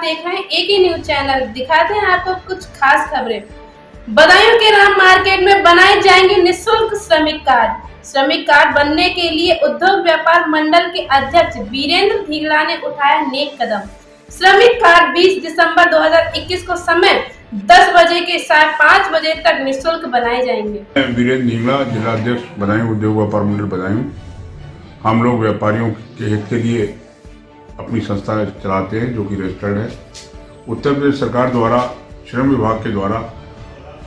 देख रहे हैं एके न्यूज चैनल। दिखाते हैं आपको कुछ खास खबरें। बदायूं के राम मार्केट में बनाए जाएंगे निःशुल्क श्रमिक कार्ड। श्रमिक कार्ड बनने के लिए उद्योग व्यापार मंडल के अध्यक्ष वीरेंद्र धीगड़ा ने उठाया नेक कदम। श्रमिक कार्ड 20 दिसंबर 2021 को समय 10 बजे के 5:30 बजे तक निःशुल्क बनाए जाएंगे। वीरेंद्र धीगड़ा, जिला अध्यक्ष बदायूं उद्योग व्यापार मंडल बदायूं। हम लोग व्यापारियों के हित के लिए अपनी संस्था चलाते हैं जो कि रजिस्टर्ड है। उत्तर प्रदेश सरकार द्वारा श्रम विभाग के द्वारा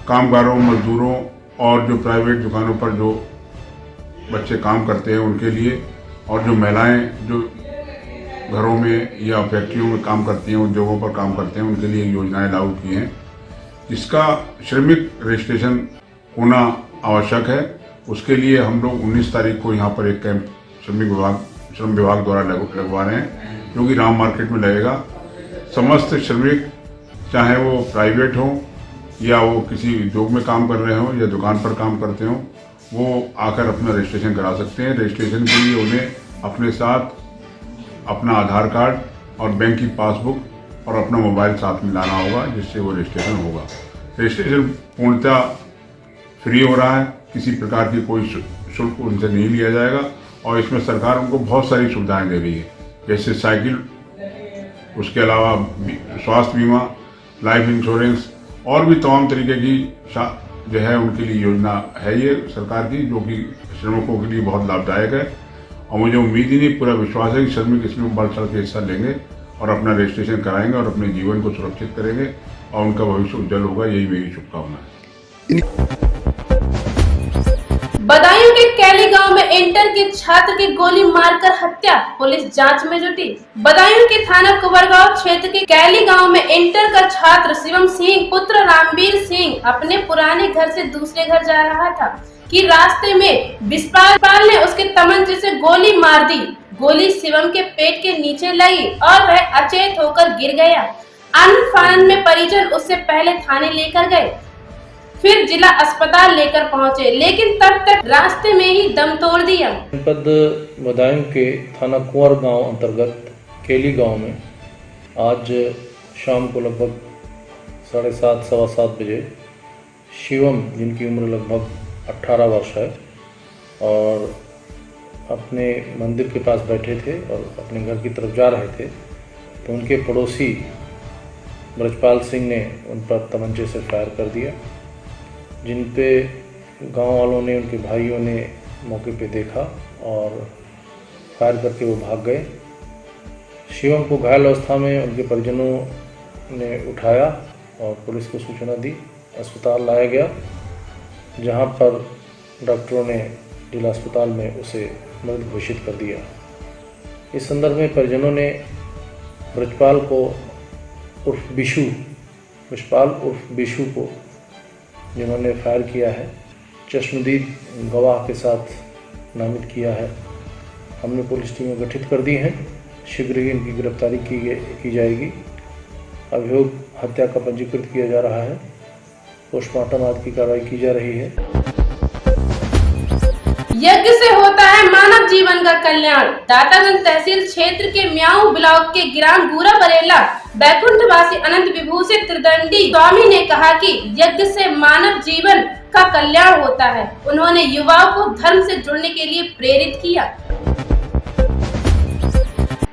कामगारों, मजदूरों और जो प्राइवेट दुकानों पर जो बच्चे काम करते हैं उनके लिए, और जो महिलाएं जो घरों में या फैक्ट्रियों में काम करती हैं, उद्योगों पर काम करते हैं, उनके लिए योजनाएं लागू की हैं, जिसका श्रमिक रजिस्ट्रेशन होना आवश्यक है। उसके लिए हम लोग 19 तारीख को यहाँ पर एक कैंप श्रम विभाग द्वारा लगवा रहे हैं, जो कि राम मार्केट में लगेगा। समस्त श्रमिक, चाहे वो प्राइवेट हो या वो किसी उद्योग में काम कर रहे हो या दुकान पर काम करते हो, वो आकर अपना रजिस्ट्रेशन करा सकते हैं। रजिस्ट्रेशन के लिए उन्हें अपने साथ अपना आधार कार्ड और बैंक की पासबुक और अपना मोबाइल साथ में लाना होगा, जिससे वो रजिस्ट्रेशन होगा। रजिस्ट्रेशन पूर्णतः फ्री हो रहा है, किसी प्रकार की कोई शुल्क उनसे नहीं लिया जाएगा, और इसमें सरकार उनको बहुत सारी सुविधाएं दे रही है, जैसे साइकिल, उसके अलावा स्वास्थ्य बीमा, लाइफ इंश्योरेंस और भी तमाम तरीके की जो है उनके लिए योजना है ये सरकार की, जो कि श्रमिकों के लिए बहुत लाभदायक है। और मुझे उम्मीद ही नहीं, पूरा विश्वास है कि श्रमिक इसमें बढ़ चढ़ के हिस्सा लेंगे और अपना रजिस्ट्रेशन कराएंगे और अपने जीवन को सुरक्षित करेंगे और उनका भविष्य उज्जवल होगा। यही मेरी शुभकामना है। बदायूं के कैली गांव में इंटर के छात्र की गोली मारकर हत्या, पुलिस जांच में जुटी। बदायूं के थाना कुंवरगांव क्षेत्र के कैली गांव में इंटर का छात्र शिवम सिंह पुत्र रामवीर सिंह अपने पुराने घर से दूसरे घर जा रहा था कि रास्ते में विस्पाल ने उसके तमंचे से गोली मार दी। गोली शिवम के पेट के नीचे लगी और वह अचेत होकर गिर गया। आनंद फानंद में परिजन उससे पहले थाने लेकर गए, फिर जिला अस्पताल लेकर पहुंचे, लेकिन तब तक रास्ते में ही दम तोड़ दिया। जनपद बदायूं के थाना कुंवरगांव अंतर्गत केली गांव में आज शाम को लगभग 7:30 सवा 7 बजे शिवम, जिनकी उम्र लगभग 18 वर्ष है, और अपने मंदिर के पास बैठे थे और अपने घर की तरफ जा रहे थे, तो उनके पड़ोसी ब्रजपाल सिंह ने उन पर तमंचे से फायर कर दिया, जिन पे गांव वालों ने, उनके भाइयों ने मौके पे देखा और फायर करके वो भाग गए। शिवम को घायल अवस्था में उनके परिजनों ने उठाया और पुलिस को सूचना दी। अस्पताल लाया गया, जहां पर डॉक्टरों ने जिला अस्पताल में उसे मृत घोषित कर दिया। इस संदर्भ में परिजनों ने ब्रजपाल को उर्फ बिशु को, जिन्होंने फायर किया है, चश्मदीद गवाह के साथ नामित किया है। हमने पुलिस टीमें गठित कर दी हैं, शीघ्र ही इनकी गिरफ्तारी की जाएगी। अभियोग हत्या का पंजीकृत किया जा रहा है, पोस्टमार्टम आदि की कार्रवाई की जा रही है। यज्ञ से होता है मानव जीवन का कल्याण। दातागंज तहसील क्षेत्र के म्याऊ ब्लॉक के ग्राम गुरा बरेला बैकुंठवासी अनंत विभूषित त्रिदंडी स्वामी ने कहा कि यज्ञ से मानव जीवन का कल्याण होता है। उन्होंने युवाओं को धर्म से जुड़ने के लिए प्रेरित किया।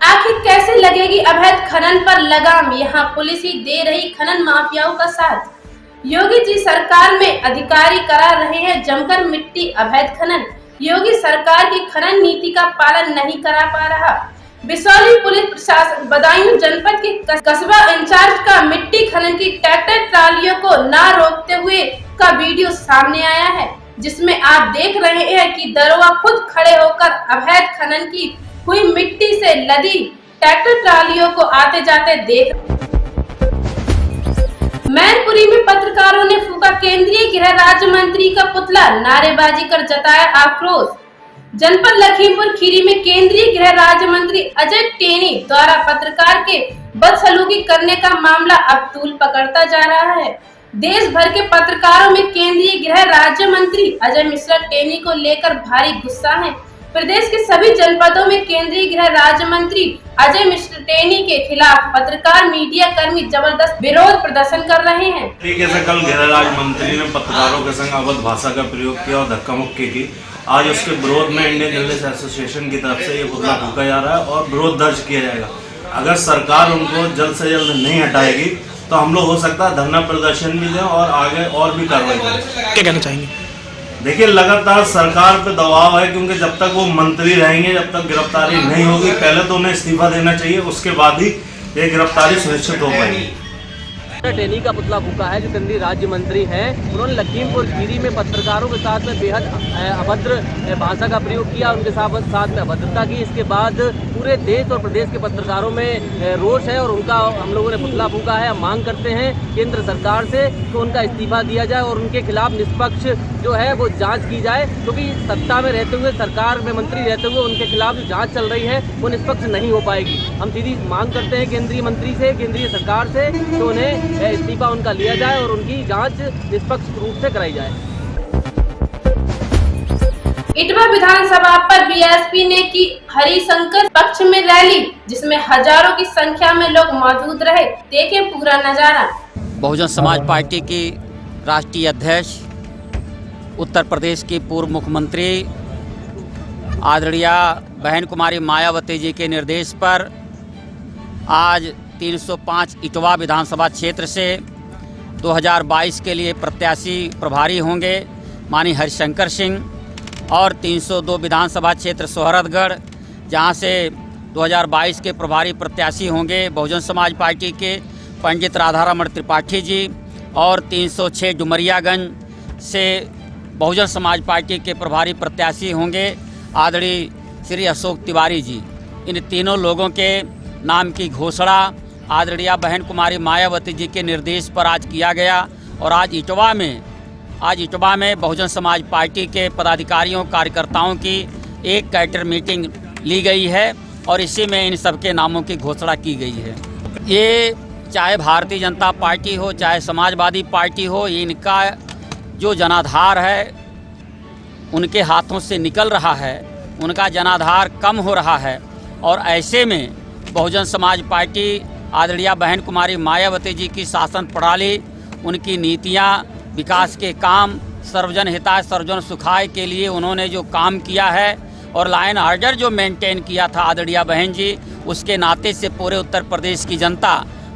आखिर कैसे लगेगी अवैध खनन पर लगाम? यहाँ पुलिस ही दे रही खनन माफियाओं का साथ। योगी जी सरकार में अधिकारी करा रहे हैं जमकर मिट्टी अवैध खनन। योगी सरकार की खनन नीति का पालन नहीं करा पा रहा। बिसौली पुलिस प्रशासन बदायूं जनपद के कस्बा इंचार्ज का मिट्टी खनन की ट्रैक्टर ट्रालियों को न रोकते हुए का वीडियो सामने आया है, जिसमें आप देख रहे हैं कि दरोगा खुद खड़े होकर अवैध खनन की हुई मिट्टी से लदी ट्रैक्टर ट्रालियों को आते जाते देख। मैनपुरी में पत्रकारों ने फूका केंद्रीय गृह राज्य मंत्री का पुतला, नारेबाजी कर जताया आक्रोश। जनपद लखीमपुर खीरी में केंद्रीय गृह राज्य मंत्री अजय टेनी द्वारा पत्रकार के बदसलूकी करने का मामला अब तूल पकड़ता जा रहा है। देश भर के पत्रकारों में केंद्रीय गृह राज्य मंत्री अजय मिश्रा टेनी को लेकर भारी गुस्सा है। प्रदेश के सभी जनपदों में केंद्रीय गृह राज्य मंत्री अजय मिश्र टेनी के खिलाफ पत्रकार मीडिया कर्मी जबरदस्त विरोध प्रदर्शन कर रहे हैं। तरीके से कल गृह राज्य मंत्री ने पत्रकारों के संग अवध भाषा का प्रयोग किया और धक्का मुक्की की। आज उसके विरोध में इंडियन जर्नलिस्ट एसोसिएशन की तरफ से ये पुतला फूंका जा रहा है और विरोध दर्ज किया जाएगा। अगर सरकार उनको जल्द से जल्द नहीं हटाएगी तो हम लोग हो सकता है धरना प्रदर्शन भी दें और आगे और भी कार्रवाई करें। क्या कहना चाहेंगे? देखिए, लगातार सरकार पे दबाव है, क्योंकि जब तक वो मंत्री रहेंगे, जब तक गिरफ्तारी नहीं होगी, पहले तो उन्हें इस्तीफा देना चाहिए, उसके बाद ही ये गिरफ्तारी सुनिश्चित हो पाएगी। टेनी का पुतला फूंका है, जो केंद्रीय राज्य मंत्री हैं। उन्होंने लखीमपुर खीरी में पत्रकारों के साथ में बेहद अभद्र भाषा का प्रयोग किया, उनके साथ में अभद्रता की। इसके बाद पूरे देश और प्रदेश के पत्रकारों में रोष है और उनका हम लोगों ने पुतला फूंका है। हम मांग करते हैं केंद्र सरकार से कि उनका इस्तीफा दिया जाए और उनके खिलाफ निष्पक्ष जो है वो जाँच की जाए, क्योंकि सत्ता में रहते हुए, सरकार में मंत्री रहते हुए उनके खिलाफ जो जाँच चल रही है वो निष्पक्ष नहीं हो पाएगी। हम सीधी मांग करते हैं केंद्रीय मंत्री से, केंद्रीय सरकार से, तो उन्हें इस्तीफा उनका लिया जाए और उनकी जांच निष्पक्ष रूप से कराई जाए। इटवा विधानसभा पर बीएसपी ने की हरिशंकर पक्ष में रैली, जिसमें हजारों की संख्या में लोग मौजूद रहे। देखें पूरा नजारा। बहुजन समाज पार्टी की राष्ट्रीय अध्यक्ष, उत्तर प्रदेश की पूर्व मुख्यमंत्री आदरणीय बहन कुमारी मायावती जी के निर्देश पर आज 305 इटवा विधानसभा क्षेत्र से 2022 के लिए प्रत्याशी प्रभारी होंगे माननीय हरिशंकर सिंह, और 302 विधानसभा क्षेत्र सोहरतगढ़, जहां से 2022 के प्रभारी प्रत्याशी होंगे बहुजन समाज पार्टी के पंडित राधारमण त्रिपाठी जी, और 306 डुमरियागंज से बहुजन समाज पार्टी के प्रभारी प्रत्याशी होंगे आदरणीय श्री अशोक तिवारी जी। इन तीनों लोगों के नाम की घोषणा आदरणीय बहन कुमारी मायावती जी के निर्देश पर आज किया गया और आज इटवा में बहुजन समाज पार्टी के पदाधिकारियों कार्यकर्ताओं की एक कैडर मीटिंग ली गई है और इसी में इन सबके नामों की घोषणा की गई है। ये चाहे भारतीय जनता पार्टी हो, चाहे समाजवादी पार्टी हो, इनका जो जनाधार है उनके हाथों से निकल रहा है, उनका जनाधार कम हो रहा है। और ऐसे में बहुजन समाज पार्टी आदरणीय बहन कुमारी मायावती जी की शासन प्रणाली, उनकी नीतियां, विकास के काम, सर्वजन हिताय सर्वजन सुखाय के लिए उन्होंने जो काम किया है और लाइन ऑर्डर जो मेंटेन किया था आदरणीय बहन जी, उसके नाते से पूरे उत्तर प्रदेश की जनता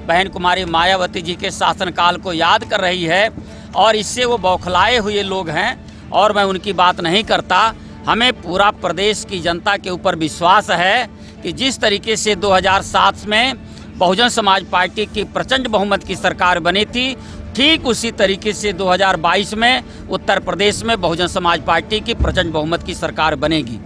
बहन कुमारी मायावती जी के शासनकाल को याद कर रही है और इससे वो बौखलाए हुए लोग हैं और मैं उनकी बात नहीं करता। हमें पूरा प्रदेश की जनता के ऊपर विश्वास है कि जिस तरीके से 2007 में बहुजन समाज पार्टी की प्रचंड बहुमत की सरकार बनी थी, ठीक उसी तरीके से 2022 में उत्तर प्रदेश में बहुजन समाज पार्टी की प्रचंड बहुमत की सरकार बनेगी।